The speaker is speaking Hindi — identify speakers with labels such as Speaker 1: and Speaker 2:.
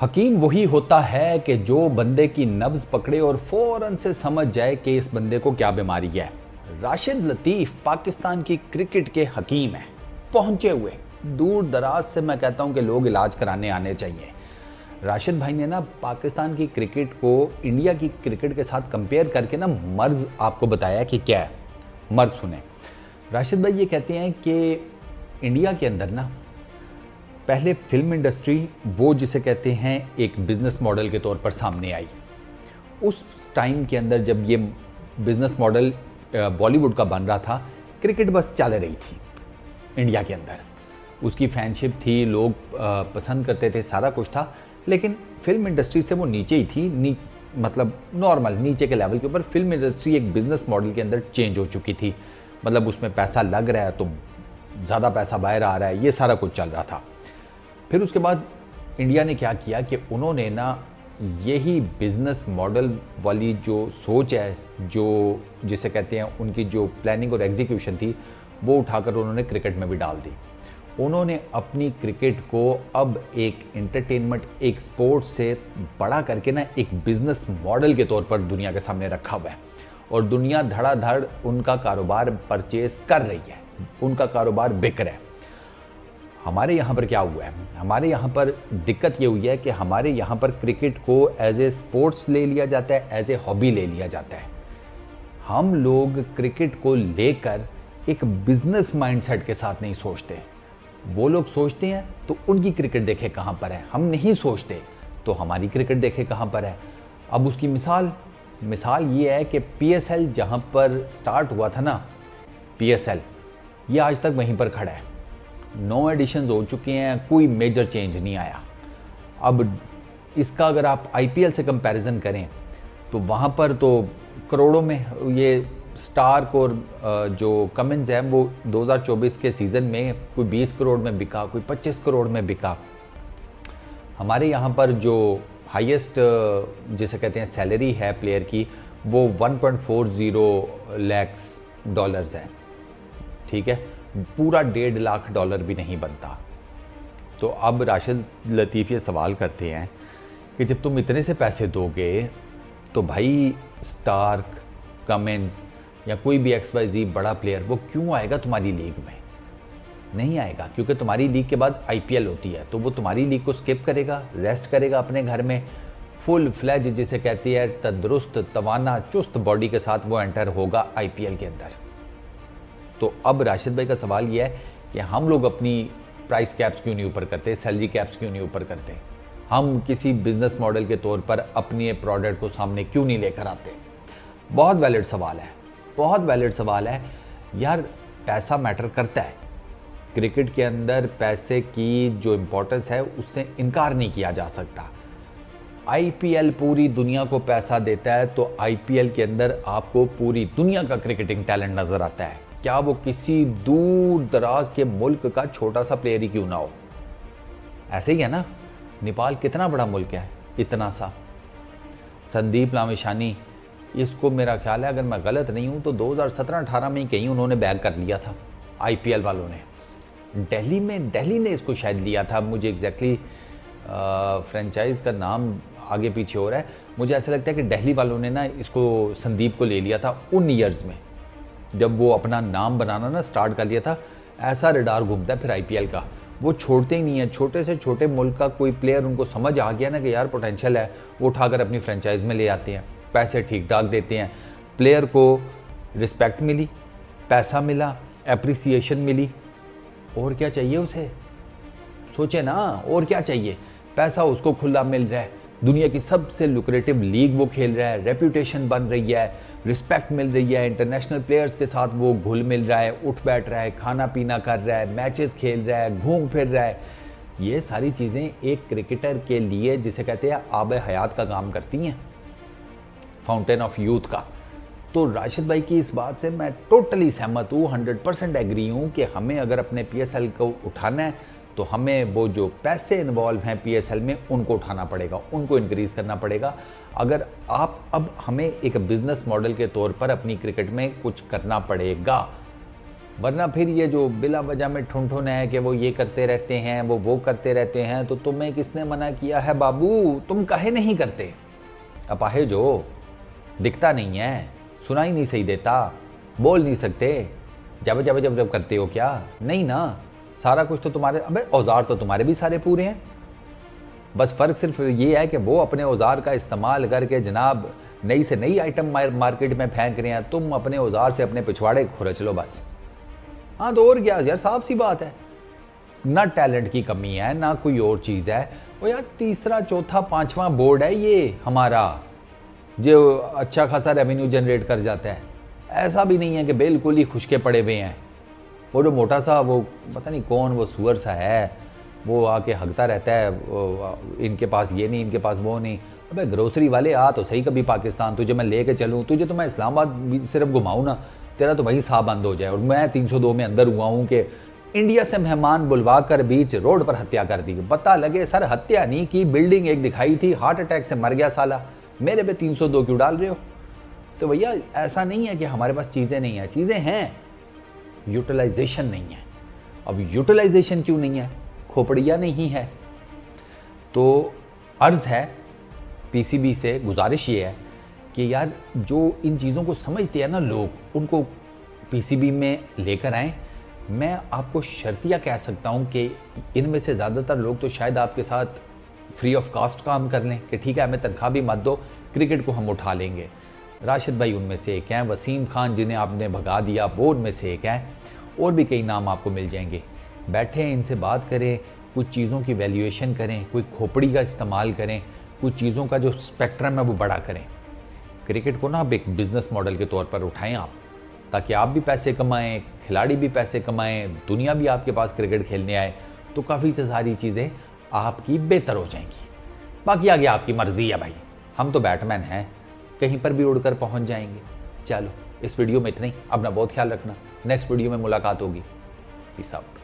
Speaker 1: हकीम वही होता है कि जो बंदे की नब्ज पकड़े और फौरन से समझ जाए कि इस बंदे को क्या बीमारी है। राशिद लतीफ़ पाकिस्तान की क्रिकेट के हकीम हैं, पहुंचे हुए दूर दराज से। मैं कहता हूं कि लोग इलाज कराने आने चाहिए। राशिद भाई ने ना पाकिस्तान की क्रिकेट को इंडिया की क्रिकेट के साथ कंपेयर करके ना मर्ज आपको बताया कि क्या है। मर्ज सुने। राशिद भाई ये कहते हैं कि इंडिया के अंदर ना पहले फिल्म इंडस्ट्री वो जिसे कहते हैं एक बिजनेस मॉडल के तौर पर सामने आई। उस टाइम के अंदर जब ये बिजनेस मॉडल बॉलीवुड का बन रहा था, क्रिकेट बस चल रही थी इंडिया के अंदर। उसकी फैनशिप थी, लोग पसंद करते थे, सारा कुछ था। लेकिन फिल्म इंडस्ट्री से वो नीचे ही थी, मतलब नॉर्मल नीचे के लेवल के ऊपर। फिल्म इंडस्ट्री एक बिजनेस मॉडल के अंदर चेंज हो चुकी थी। मतलब उसमें पैसा लग रहा है तो ज़्यादा पैसा बाहर आ रहा है, ये सारा कुछ चल रहा था। फिर उसके बाद इंडिया ने क्या किया कि उन्होंने ना यही बिजनेस मॉडल वाली जो सोच है, जो जिसे कहते हैं उनकी जो प्लानिंग और एग्जीक्यूशन थी, वो उठाकर उन्होंने क्रिकेट में भी डाल दी। उन्होंने अपनी क्रिकेट को अब एक एंटरटेनमेंट, एक स्पोर्ट्स से बड़ा करके ना एक बिजनेस मॉडल के तौर पर दुनिया के सामने रखा हुआ है। और दुनिया धड़ाधड़ उनका कारोबार परचेज कर रही है, उनका कारोबार बिक रहा है। हमारे यहाँ पर क्या हुआ है, हमारे यहाँ पर दिक्कत ये हुई है कि हमारे यहाँ पर क्रिकेट को एज ए स्पोर्ट्स ले लिया जाता है, एज ए हॉबी ले लिया जाता है। हम लोग क्रिकेट को लेकर एक बिजनेस माइंडसेट के साथ नहीं सोचते। वो लोग सोचते हैं तो उनकी क्रिकेट देखे कहाँ पर है, हम नहीं सोचते तो हमारी क्रिकेट देखे कहाँ पर है। अब उसकी मिसाल ये है कि PSL जहाँ पर स्टार्ट हुआ था ना, PSL ये आज तक वहीं पर खड़ा है। 9 एडिशंस हो चुके हैं, कोई मेजर चेंज नहीं आया। अब इसका अगर आप IPL से कंपैरिजन करें तो वहाँ पर तो करोड़ों में ये स्टार्क और जो कमिंस है वो 2024 के सीज़न में कोई 20 करोड़ में बिका, कोई 25 करोड़ में बिका। हमारे यहाँ पर जो हाईएस्ट जिसे कहते हैं सैलरी है प्लेयर की, वो 1.40 लाख डॉलर्स है। ठीक है, पूरा $1.5 लाख भी नहीं बनता। तो अब राशिद लतीफ़ ये सवाल करते हैं कि जब तुम इतने से पैसे दोगे तो भाई स्टार्क, कमिंस या कोई भी XYZ बड़ा प्लेयर वो क्यों आएगा तुम्हारी लीग में? नहीं आएगा, क्योंकि तुम्हारी लीग के बाद IPL होती है। तो वो तुम्हारी लीग को स्किप करेगा, रेस्ट करेगा अपने घर में, फुल फ्लैज जिसे कहती है तंदुरुस्त, तवाना, चुस्त बॉडी के साथ वो एंटर होगा IPL के अंदर। तो अब राशिद भाई का सवाल यह है कि हम लोग अपनी प्राइस कैप्स क्यों नहीं ऊपर करते, सैलरी कैप्स क्यों नहीं ऊपर करते? हम किसी बिजनेस मॉडल के तौर पर अपने प्रोडक्ट को सामने क्यों नहीं लेकर आते? बहुत वैलिड सवाल है, बहुत वैलिड सवाल है यार। पैसा मैटर करता है क्रिकेट के अंदर, पैसे की जो इम्पोर्टेंस है उससे इनकार नहीं किया जा सकता। IPL पूरी दुनिया को पैसा देता है, तो IPL के अंदर आपको पूरी दुनिया का क्रिकेटिंग टैलेंट नजर आता है, क्या वो किसी दूर दराज के मुल्क का छोटा सा प्लेयर ही क्यों ना हो। ऐसे ही है ना, नेपाल कितना बड़ा मुल्क है, इतना सा। संदीप लामिछानी, इसको मेरा ख्याल है अगर मैं गलत नहीं हूँ तो 2017-18 में ही कहीं उन्होंने बैग कर लिया था IPL वालों ने। दिल्ली ने इसको शायद लिया था, मुझे एग्जैक्टली फ्रेंचाइज का नाम आगे पीछे हो रहा है। मुझे ऐसा लगता है कि दिल्ली वालों ने ना इसको, संदीप को ले लिया था उन ईयर्स में, जब वो अपना नाम बनाना ना स्टार्ट कर लिया था। ऐसा रडार घूमता है फिर IPL का, वो छोड़ते ही नहीं है। छोटे से छोटे मुल्क का कोई प्लेयर उनको समझ आ गया ना कि यार पोटेंशियल है, वो उठाकर अपनी फ्रेंचाइज में ले आते हैं, पैसे ठीक ठाक देते हैं, प्लेयर को रिस्पेक्ट मिली, पैसा मिला, एप्रिसिएशन मिली, और क्या चाहिए उसे? सोचे ना, और क्या चाहिए? पैसा उसको खुला मिल रहा है, दुनिया की सबसे लुक्रेटिव लीग वो खेल रहा है, रेप्यूटेशन बन रही है, रिस्पेक्ट मिल रही है, इंटरनेशनल प्लेयर्स के साथ वो घुल मिल रहा है, उठ बैठ रहा है, खाना पीना कर रहा है, मैचेस खेल रहा है, घूम फिर रहा है। ये सारी चीज़ें एक क्रिकेटर के लिए जिसे कहते हैं आब हयात का काम करती हैं, फाउंटेन ऑफ यूथ का। तो राशिद भाई की इस बात से मैं टोटली सहमत हूँ, 100% एग्री हूँ कि हमें अगर अपने PSL को उठाना है तो हमें वो जो पैसे इन्वॉल्व हैं PSL में उनको उठाना पड़ेगा, उनको इंक्रीज़ करना पड़ेगा। अगर आप अब हमें एक बिज़नेस मॉडल के तौर पर अपनी क्रिकेट में कुछ करना पड़ेगा वरना फिर ये जो बिला वजह में ठुन है कि वो ये करते रहते हैं, वो करते रहते हैं, तो तुम्हें किसने मना किया है बाबू? तुम काहे नहीं करते? अपाहिज हो, दिखता नहीं है, सुनाई नहीं सही देता, बोल नहीं सकते, जब जब जब जब करते हो क्या? नहीं ना, सारा कुछ तो तुम्हारे, अबे औजार तो तुम्हारे भी सारे पूरे हैं। बस फ़र्क सिर्फ ये है कि वो अपने औजार का इस्तेमाल करके जनाब नई से नई आइटम मार्केट में फेंक रहे हैं, तुम अपने औजार से अपने पिछवाड़े खुरच लो बस। हाँ तो और क्या यार, साफ सी बात है, ना टैलेंट की कमी है ना कोई और चीज़ है। वो यार तीसरा चौथा पांचवा बोर्ड है ये हमारा, जो अच्छा खासा रेवेन्यू जनरेट कर जाता है। ऐसा भी नहीं है कि बिल्कुल ही खुशके पड़े हुए हैं। वो जो मोटा सा वो पता नहीं कौन वो सुअर सा है, वो आके हगता रहता है, इनके पास ये नहीं, इनके पास वो नहीं। अबे ग्रोसरी वाले आ तो सही कभी पाकिस्तान, तुझे मैं लेके चलूँ, तुझे तो मैं इस्लामाबाद सिर्फ घुमाऊँ ना, तेरा तो वही साह बंद हो जाए। और मैं 302 में अंदर हुआ हूँ कि इंडिया से मेहमान बुलवा कर बीच रोड पर हत्या कर दी। पता लगे सर हत्या नहीं की, बिल्डिंग एक दिखाई थी, हार्ट अटैक से मर गया साला, मेरे पे 302 क्यों डाल रहे हो? तो भैया ऐसा नहीं है कि हमारे पास चीज़ें नहीं है, चीज़ें हैं, यूटिलाइजेशन नहीं है। अब यूटिलाइजेशन क्यों नहीं है? खोपड़िया नहीं है। तो अर्ज़ है पीसीबी से, गुजारिश ये है कि यार जो इन चीज़ों को समझते हैं ना लोग, उनको पीसीबी में लेकर आएँ। मैं आपको शर्तिया कह सकता हूँ कि इनमें से ज़्यादातर लोग तो शायद आपके साथ फ्री ऑफ कॉस्ट काम कर लें कि ठीक है हमें तनख्वाह भी मत दो, क्रिकेट को हम उठा लेंगे। राशिद भाई उनमें से एक हैं, वसीम खान जिन्हें आपने भगा दिया वो उनमें से एक हैं, और भी कई नाम आपको मिल जाएंगे। बैठें, इनसे बात करें, कुछ चीज़ों की वैल्यूएशन करें, कोई खोपड़ी का इस्तेमाल करें, कुछ चीज़ों का जो स्पेक्ट्रम है वो बड़ा करें। क्रिकेट को ना आप एक बिज़नेस मॉडल के तौर पर उठाएं आप, ताकि आप भी पैसे कमाएं, खिलाड़ी भी पैसे कमाएं, दुनिया भी आपके पास क्रिकेट खेलने आए, तो काफ़ी से सारी चीज़ें आपकी बेहतर हो जाएंगी। बाकी आगे आपकी मर्ज़ी है भाई, हम तो बैटमैन हैं, कहीं पर भी उड़कर पहुंच जाएंगे। चलो इस वीडियो में इतना ही, अपना बहुत ख्याल रखना, नेक्स्ट वीडियो में मुलाकात होगी। Peace out.